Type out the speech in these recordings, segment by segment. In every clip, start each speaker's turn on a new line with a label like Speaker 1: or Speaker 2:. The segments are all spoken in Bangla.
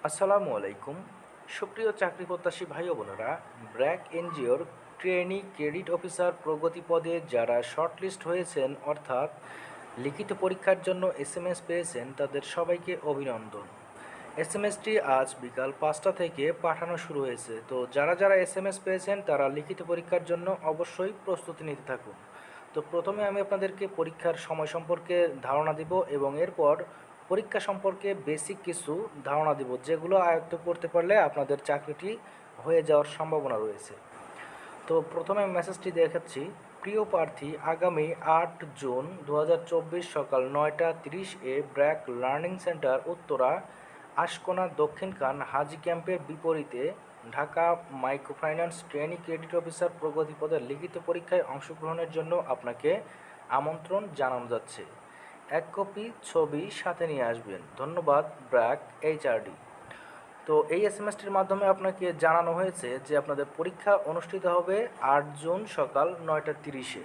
Speaker 1: আসসালামু আলাইকুম। সুপ্রিয় চাকরি প্রত্যাশী ভাই ও বোনেরা, ব্র্যাক এনজিওর ট্রেনি ক্রেডিট অফিসার প্রগতি পদে যারা শর্টলিস্ট হয়েছেন অর্থাৎ লিখিত পরীক্ষার জন্য এসএমএস পেয়েছেন তাদের সবাইকে অভিনন্দন। এসএমএসটি আজ বিকাল 5টা থেকে পাঠানো শুরু হয়েছে। তো যারা যারা এসএমএস পেয়েছেন তারা লিখিত পরীক্ষার জন্য অবশ্যই প্রস্তুতি নিতে থাকুন। তো প্রথমে আমি আপনাদেরকে পরীক্ষার সময় সম্পর্কে ধারণা দিব এবং এরপর পরীক্ষা সম্পর্কে বেসিক কিছু ধারণা দিব, যেগুলো আয়ত্ত করতে পারলে আপনাদের চাকরিটি হয়ে যাওয়ার সম্ভাবনা রয়েছে। তো প্রথমে মেসেজটি দেখাচ্ছি। প্রিয় প্রার্থী, আগামী 8 জুন 2024 সকাল 9:30 ব্র্যাক লার্নিং সেন্টার, উত্তরা, আশকোনা, দক্ষিণখান, হাজি ক্যাম্পের বিপরীতে Dhaka microfinance trainee credit officer প্রগতি পদের লিখিত পরীক্ষায় অংশগ্রহণের জন্য আপনাকে আমন্ত্রণ জানানো যাচ্ছে। এক কপি ছবি সাথে নিয়ে আসবেন। ধন্যবাদ, ব্র্যাক এইচআরডি। তো এই এসএমএসটির মাধ্যমে আপনাকে জানানো হয়েছে যে আপনাদের পরীক্ষা অনুষ্ঠিত হবে 8 জুন সকাল 9:30-এ।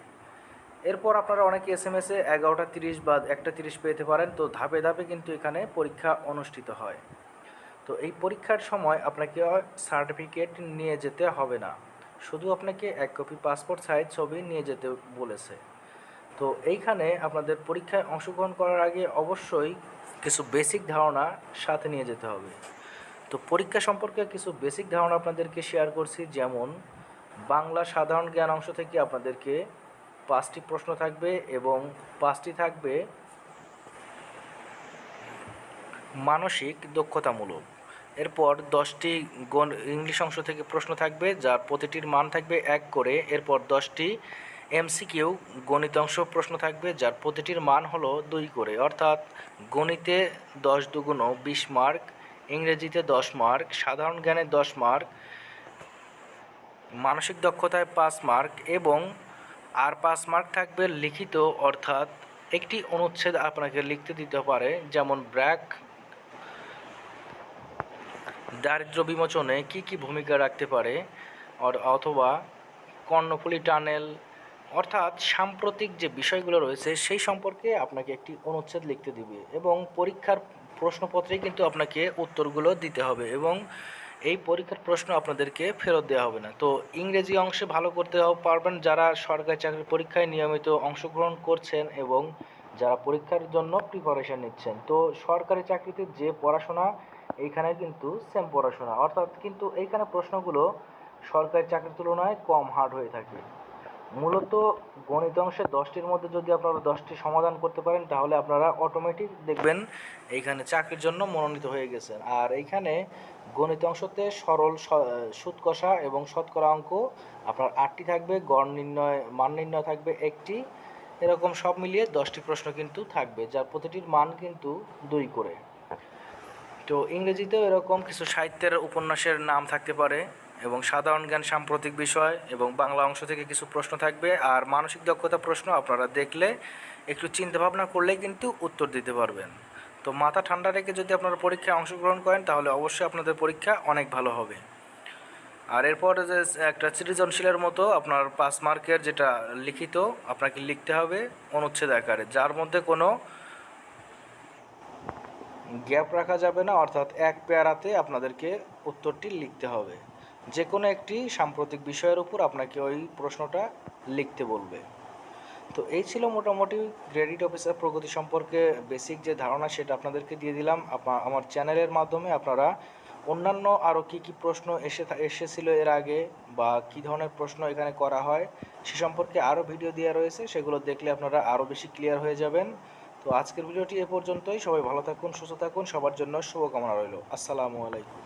Speaker 1: এরপর আপনারা অনেকে এসএমএসে 11:30 বা 1:30 পেতে পারেন। তো ধাপে ধাপে কিন্তু এখানে পরীক্ষা অনুষ্ঠিত হয়। তো এই পরীক্ষার সময় আপনাকে সার্টিফিকেট নিয়ে যেতে হবে না, শুধু আপনাকে 1 কপি পাসপোর্ট সাইজ ছবি নিয়ে যেতে বলেছে। তো এইখানে আপনাদের পরীক্ষায় অংশগ্রহণ করার আগে অবশ্যই কিছু বেসিক ধারণা সাথে নিয়ে যেতে হবে। তো পরীক্ষা সম্পর্কে কিছু বেসিক ধারণা আপনাদেরকে শেয়ার করছি, যেমন বাংলা সাধারণ জ্ঞান অংশ থেকে আপনাদেরকে 5টি প্রশ্ন থাকবে এবং 5টি থাকবে মানসিক দক্ষতামূলক। এরপর 10টি ইংলিশ অংশ থেকে প্রশ্ন থাকবে, যার প্রতিটির মান থাকবে 1 করে। এরপর 10টি এমসিকিউ গণিত অংশ প্রশ্ন থাকবে, যার প্রতিটির মান হলো 2 করে। অর্থাৎ গণিতে 10 দুগুণ 20 মার্ক, ইংরেজিতে 10 মার্ক, সাধারণ জ্ঞানে 10 মার্ক, মানসিক দক্ষতায় 5 মার্ক এবং আর 5 মার্ক থাকবে লিখিত, অর্থাৎ একটি অনুচ্ছেদ আপনাকে লিখতে দিতে পারে, যেমন ব্র্যাক দারিদ্র্য বিমোচনে কী কী ভূমিকা রাখতে পারে, অথবা কর্ণফুলী টানেল, অর্থাৎ সাম্প্রতিক যে বিষয়গুলো রয়েছে সেই সম্পর্কে আপনাকে একটি অনুচ্ছেদ লিখতে দিবে এবং পরীক্ষার প্রশ্নপত্রেই কিন্তু আপনাকে উত্তরগুলো দিতে হবে এবং এই পরীক্ষার প্রশ্ন আপনাদেরকে ফেরত দেওয়া হবে না। তো ইংরেজি অংশে ভালো করতে পারবেন যারা সরকারি চাকরির পরীক্ষায় নিয়মিত অংশগ্রহণ করছেন এবং যারা পরীক্ষার জন্য প্রিপারেশন নিচ্ছেন। তো সরকারি চাকরিতে যে পড়াশোনা, এইখানে কিন্তু সেম পড়াশোনা, অর্থাৎ কিন্তু এইখানে প্রশ্নগুলো সরকারি চাকরির তুলনায় কম হার্ড হয়ে থাকে। মূলত গণিত অংশে 10টির মধ্যে যদি আপনারা 10টি সমাধান করতে পারেন তাহলে আপনারা অটোমেটিক দেখবেন এইখানে চাকরির জন্য মনোনীত হয়ে গেছেন। আর এইখানে গণিত অংশতে সরল সুদ কষা এবং শতকরা অঙ্ক আপনার 8টি থাকবে, গড় নির্ণয়, মান নির্ণয় থাকবে 1টি, এরকম সব মিলিয়ে 10টি প্রশ্ন কিন্তু থাকবে, যার প্রতিটির মান কিন্তু 2 করে। তো ইংরেজিতেও এরকম কিছু সাহিত্যের উপন্যাসের নাম থাকতে পারে এবং সাধারণ জ্ঞান, সাম্প্রতিক বিষয় এবং বাংলা অংশ থেকে কিছু প্রশ্ন থাকবে। আর মানসিক দক্ষতা প্রশ্ন আপনারা দেখলে একটু চিন্তাভাবনা করলেই কিন্তু উত্তর দিতে পারবেন। তো মাথা ঠান্ডা রেখে যদি আপনারা পরীক্ষায় অংশগ্রহণ করেন তাহলে অবশ্যই আপনাদের পরীক্ষা অনেক ভালো হবে। আর এরপর যে একটা সৃজনশীলের মতো আপনার 5 মার্কের যেটা লিখিত আপনাকে লিখতে হবে অনুচ্ছেদ আকারে, যার মধ্যে কোনো গ্যাপ রাখা যাবে না, অর্থাৎ এক প্যারাতে আপনাদেরকে উত্তরটি লিখতে হবে। যে কোনো একটি সাম্প্রতিক বিষয়ের উপর আপনাকে ওই প্রশ্নটা লিখতে বলবে। তো এই ছিল মোটামুটি ক্রেডিট অফিসার প্রগতি সম্পর্কে বেসিক যে ধারণা সেটা আপনাদেরকে দিয়ে দিলাম। আমার চ্যানেলের মাধ্যমে আপনারা অন্যান্য আরও কী কী প্রশ্ন এসেছিল এর আগে বা কী ধরনের প্রশ্ন এখানে করা হয় সে সম্পর্কে আরও ভিডিও দেওয়া রয়েছে, সেগুলো দেখলে আপনারা আরও বেশি ক্লিয়ার হয়ে যাবেন। তো আজকের ভিডিওটি এ পর্যন্তই। সবাই ভালো থাকুন, সুস্থ থাকুন, সবার জন্য শুভকামনা রইল। আসসালামু আলাইকুম।